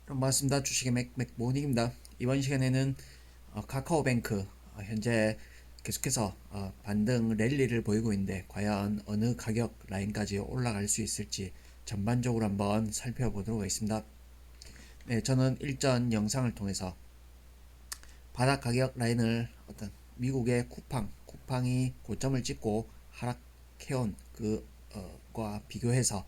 반갑습니다. 주식의 맥모닝입니다. 이번 시간에는 카카오뱅크 현재 계속해서 반등 랠리를 보이고 있는데 과연 어느 가격 라인까지 올라갈 수 있을지 전반적으로 한번 살펴보도록 하겠습니다. 네, 저는 일전 영상을 통해서 바닥 가격 라인을 어떤 미국의 쿠팡이 고점을 찍고 하락해온 그과 비교해서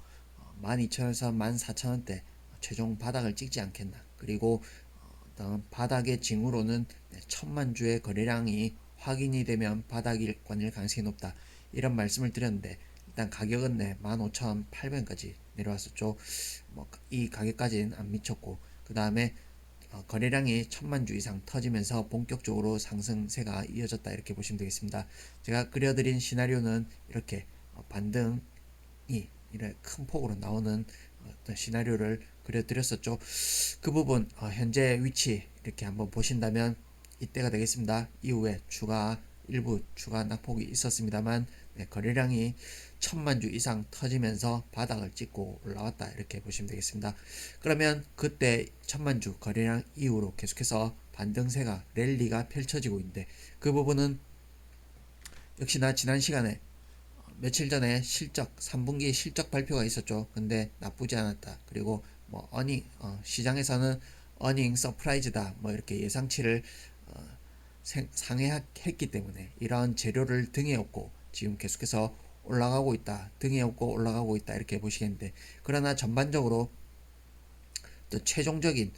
12,000원에서 14,000원대 최종 바닥을 찍지 않겠나. 그리고 어떤 바닥의 징후로는 1,000만 주의 거래량이 확인이 되면 바닥일 가능성이 높다. 이런 말씀을 드렸는데 일단 가격은 15,800원까지 내려왔었죠. 이 가격까지는 안 미쳤고 그 다음에 거래량이 1,000만 주 이상 터지면서 본격적으로 상승세가 이어졌다 이렇게 보시면 되겠습니다. 제가 그려드린 시나리오는 이렇게 반등이 이런 큰 폭으로 나오는 어떤 시나리오를 그려드렸었죠. 그 부분 현재 위치 이렇게 한번 보신다면 이때가 되겠습니다. 이후에 일부 추가 낙폭이 있었습니다만 거래량이 1,000만 주 이상 터지면서 바닥을 찍고 올라왔다 이렇게 보시면 되겠습니다. 그러면 그때 1,000만 주 거래량 이후로 계속해서 반등세가 랠리가 펼쳐지고 있는데 그 부분은 역시나 지난 시간에 며칠 전에 3분기 실적 발표가 있었죠. 근데 나쁘지 않았다. 그리고 시장에서는 어닝 서프라이즈다. 이렇게 예상치를 어, 상회했기 때문에 이러한 재료를 등에 업고 지금 계속해서 올라가고 있다. 등에 업고 올라가고 있다. 이렇게 보시겠는데 그러나 전반적으로 또 최종적인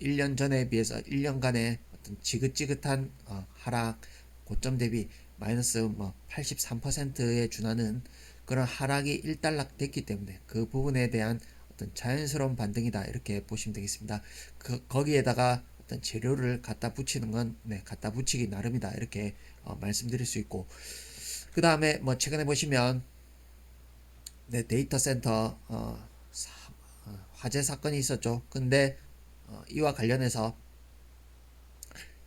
1년 전에 비해서 1년간의 어떤 지긋지긋한 하락 고점 대비 마이너스 83%에 준하는 그런 하락이 일단락 됐기 때문에 그 부분에 대한 어떤 자연스러운 반등이다 이렇게 보시면 되겠습니다. 거기에다가 어떤 재료를 갖다 붙이는 건 갖다 붙이기 나름이다 이렇게 말씀드릴 수 있고 그 다음에 최근에 보시면 데이터 센터 화재 사건이 있었죠. 근데 이와 관련해서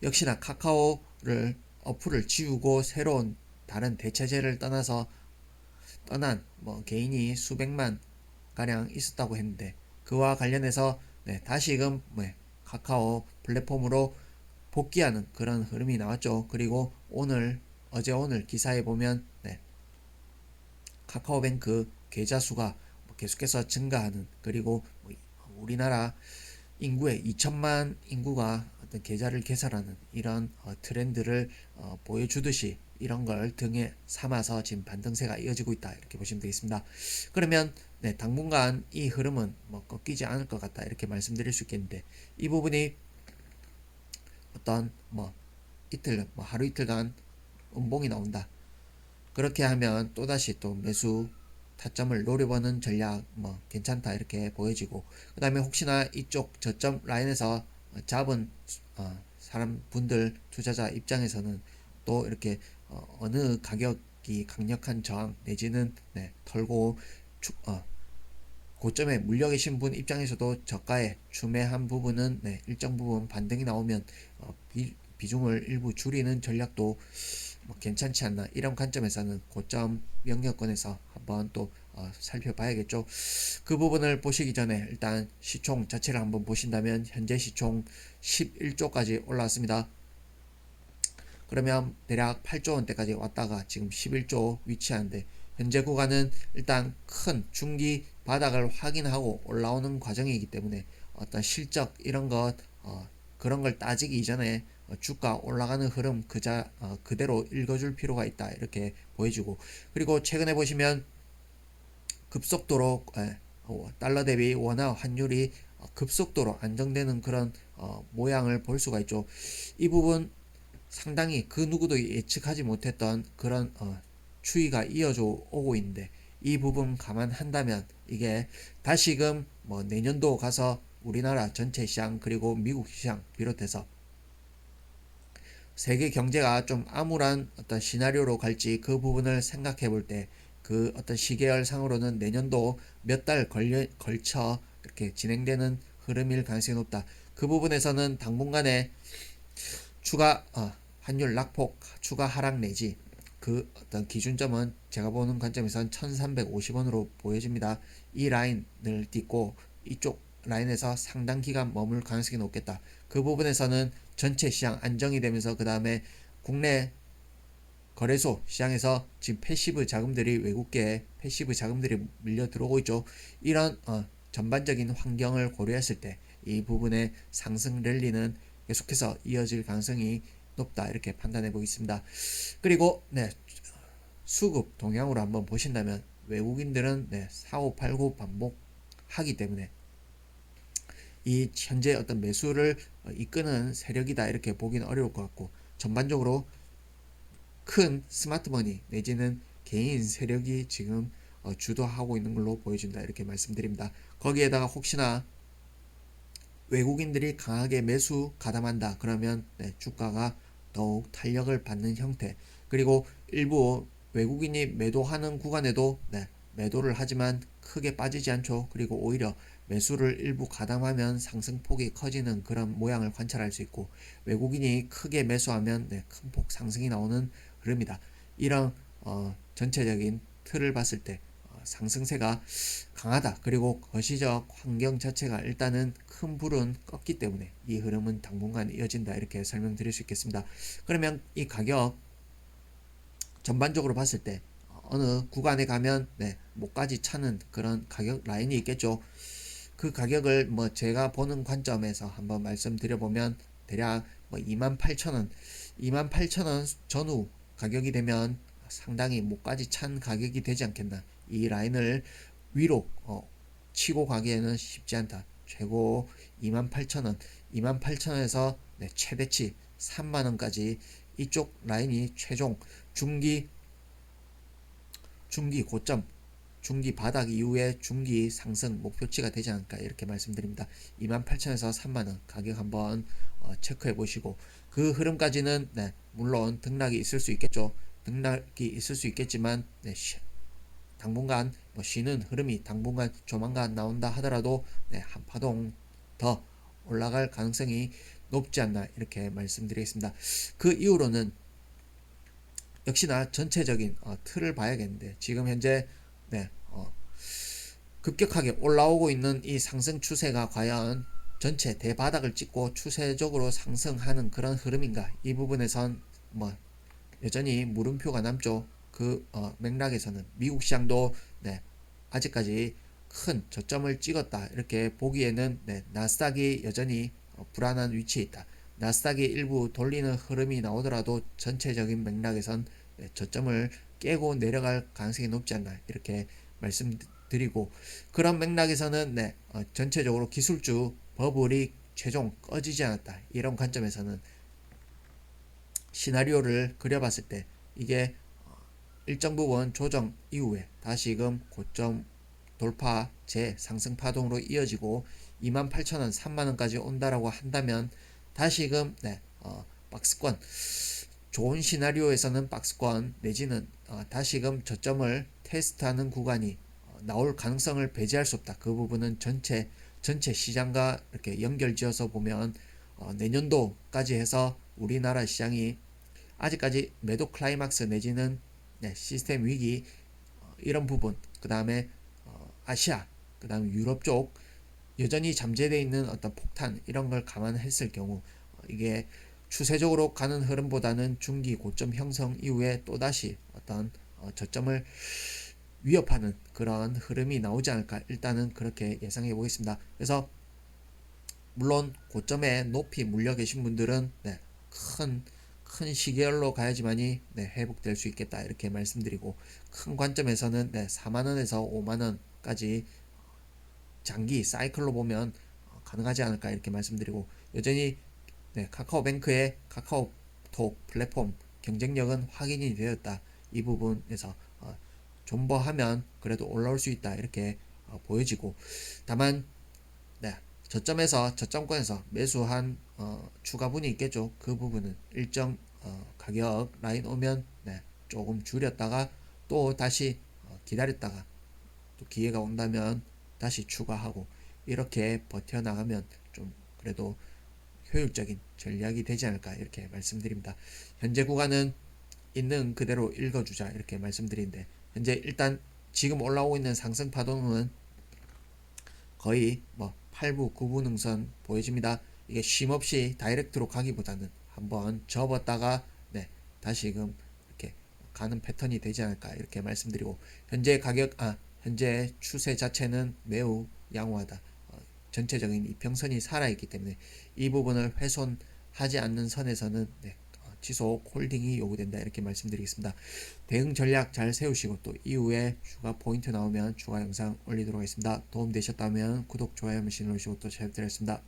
역시나 카카오를 어플을 지우고 새로운 다른 대체제를 떠난 개인이 수백만 가량 있었다고 했는데 그와 관련해서 다시금 카카오 플랫폼으로 복귀하는 그런 흐름이 나왔죠. 그리고 어제 오늘 기사에 보면 카카오뱅크 계좌 수가 계속해서 증가하는 그리고 우리나라 인구의 2천만 인구가 어떤 계좌를 개설하는 이런 트렌드를 보여주듯이 이런 걸 등에 삼아서 지금 반등세가 이어지고 있다 이렇게 보시면 되겠습니다. 그러면 당분간 이 흐름은 꺾이지 않을 것 같다 이렇게 말씀드릴 수 있겠는데 이 부분이 어떤 하루 이틀간 음봉이 나온다. 그렇게 하면 또다시 또 매수 타점을 노려보는 전략 괜찮다 이렇게 보여지고 그 다음에 혹시나 이쪽 저점 라인에서 잡은 사람 분들 투자자 입장에서는 또 이렇게 어느 가격이 강력한 저항 내지는 털고 고점에 물려 계신 분 입장에서도 저가에 추매한 부분은 일정 부분 반등이 나오면 비중을 일부 줄이는 전략도 괜찮지 않나 이런 관점에서는 고점 영역권에서 한번 또 살펴봐야겠죠. 그 부분을 보시기 전에 일단 시총 자체를 한번 보신다면 현재 시총 11조까지 올라왔습니다. 그러면 대략 8조 원대까지 왔다가 지금 11조 위치하는데 현재 구간은 일단 큰 중기 바닥을 확인하고 올라오는 과정이기 때문에 어떤 실적 이런 것 그런 걸 따지기 이전에 주가 올라가는 흐름 그대로 읽어줄 필요가 있다 이렇게 보여주고 그리고 최근에 보시면 급속도로 달러 대비 원화 환율이 급속도로 안정되는 그런 모양을 볼 수가 있죠. 이 부분 상당히 그 누구도 예측하지 못했던 그런 추이가 이어져 오고 있는데 이 부분 감안한다면 이게 다시금 내년도 가서 우리나라 전체 시장 그리고 미국 시장 비롯해서 세계 경제가 좀 암울한 어떤 시나리오로 갈지 그 부분을 생각해 볼 때 그 어떤 시계열상으로는 내년도 몇 달 걸쳐 이렇게 진행되는 흐름일 가능성이 높다. 그 부분에서는 당분간에 추가 환율 낙폭 추가 하락 내지 그 어떤 기준점은 제가 보는 관점에서는 1350원으로 보여집니다. 이 라인을 딛고 이쪽 라인에서 상당 기간 머물 가능성이 높겠다. 그 부분에서는 전체 시장 안정이 되면서 그 다음에 국내 거래소 시장에서 지금 패시브 자금들이 외국계 패시브 자금들이 밀려 들어오고 있죠. 이런 전반적인 환경을 고려했을 때 이 부분의 상승 랠리는 계속해서 이어질 가능성이 높다 이렇게 판단해 보겠습니다. 그리고 수급 동향으로 한번 보신다면 외국인들은 4589 반복하기 때문에 이 현재 어떤 매수를 이끄는 세력이다 이렇게 보기는 어려울 것 같고, 전반적으로 큰 스마트머니 내지는 개인 세력이 지금 주도하고 있는 걸로 보여진다 이렇게 말씀드립니다. 거기에다가 혹시나 외국인들이 강하게 매수 가담한다 그러면 주가가 더욱 탄력을 받는 형태, 그리고 일부 외국인이 매도하는 구간에도 매도를 하지만 크게 빠지지 않죠. 그리고 오히려 매수를 일부 가담하면 상승폭이 커지는 그런 모양을 관찰할 수 있고, 외국인이 크게 매수하면 큰 폭 상승이 나오는 흐름이다. 이런 전체적인 틀을 봤을 때 상승세가 강하다. 그리고 거시적 환경 자체가 일단은 큰 불은 껐기 때문에 이 흐름은 당분간 이어진다 이렇게 설명드릴 수 있겠습니다. 그러면 이 가격 전반적으로 봤을 때 어느 구간에 가면 목까지 차는 그런 가격 라인이 있겠죠. 그 가격을 제가 보는 관점에서 한번 말씀드려 보면 대략 28,000원 28,000원 전후 가격이 되면 상당히 목까지 찬 가격이 되지 않겠나. 이 라인을 위로 치고 가기에는 쉽지 않다. 최고 28,000원 28,000원에서 최대치 3만원까지 이쪽 라인이 최종 중기 고점, 중기 바닥 이후에 중기 상승 목표치가 되지 않을까 이렇게 말씀드립니다. 28,000에서 3만원 가격 한번 체크해 보시고, 그 흐름까지는 물론 등락이 있을 수 있겠죠. 등락이 있을 수 있겠지만 당분간 쉬는 흐름이 당분간 조만간 나온다 하더라도 한 파동 더 올라갈 가능성이 높지 않나 이렇게 말씀드리겠습니다. 그 이후로는 역시나 전체적인 틀을 봐야겠는데, 지금 현재 급격하게 올라오고 있는 이 상승 추세가 과연 전체 대바닥을 찍고 추세적으로 상승하는 그런 흐름인가, 이 부분에선 여전히 물음표가 남죠. 그 맥락에서는 미국 시장도 아직까지 큰 저점을 찍었다 이렇게 보기에는 나스닥이 여전히 불안한 위치에 있다. 나스닥이 일부 돌리는 흐름이 나오더라도 전체적인 맥락에선 저점을 깨고 내려갈 가능성이 높지 않나 이렇게 말씀드리고, 그런 맥락에서는 전체적으로 기술주 버블이 최종 꺼지지 않았다 이런 관점에서는 시나리오를 그려봤을 때 이게 일정 부분 조정 이후에 다시금 고점 돌파 재상승 파동으로 이어지고 28,000원 3만원까지 온다라고 한다면 다시금 박스권, 좋은 시나리오에서는 박스권 내지는 다시금 저점을 테스트하는 구간이 나올 가능성을 배제할 수 없다. 그 부분은 전체 시장과 이렇게 연결지어서 보면 내년도까지 해서 우리나라 시장이 아직까지 매도 클라이막스 내지는 시스템 위기 이런 부분, 그 다음에 아시아, 그 다음에 유럽 쪽 여전히 잠재되어 있는 어떤 폭탄 이런 걸 감안했을 경우 이게 추세적으로 가는 흐름보다는 중기 고점 형성 이후에 또다시 어떤 저점을 위협하는 그런 흐름이 나오지 않을까 일단은 그렇게 예상해 보겠습니다. 그래서 물론 고점에 높이 물려 계신 분들은 큰 시계열로 가야지만이 회복될 수 있겠다 이렇게 말씀드리고, 큰 관점에서는 4만원에서 5만원까지 장기 사이클로 보면 가능하지 않을까 이렇게 말씀드리고, 여전히 카카오뱅크의 카카오톡 플랫폼 경쟁력은 확인이 되었다. 이 부분에서 존버하면 그래도 올라올 수 있다 이렇게 보여지고, 다만 저점에서 저점권에서 매수한 추가분이 있겠죠. 그 부분은 일정 가격 라인 오면 조금 줄였다가 또 다시 기다렸다가 또 기회가 온다면 다시 추가하고 이렇게 버텨나가면 좀 그래도 효율적인 전략이 되지 않을까 이렇게 말씀드립니다. 현재 구간은 있는 그대로 읽어주자 이렇게 말씀드리는데, 현재 일단 지금 올라오고 있는 상승 파동은 거의 8부, 9부 능선 보여집니다. 이게 쉼없이 다이렉트로 가기보다는 한번 접었다가 네, 다시금 이렇게 가는 패턴이 되지 않을까 이렇게 말씀드리고 현재 추세 자체는 매우 양호하다. 전체적인 이평선이 살아있기 때문에 이 부분을 훼손하지 않는 선에서는 네, 지속 홀딩이 요구된다 이렇게 말씀드리겠습니다. 대응 전략 잘 세우시고 또 이후에 추가 포인트 나오면 추가 영상 올리도록 하겠습니다. 도움 되셨다면 구독, 좋아요 한 번씩 눌러주시고 또 잘 부탁드리겠습니다.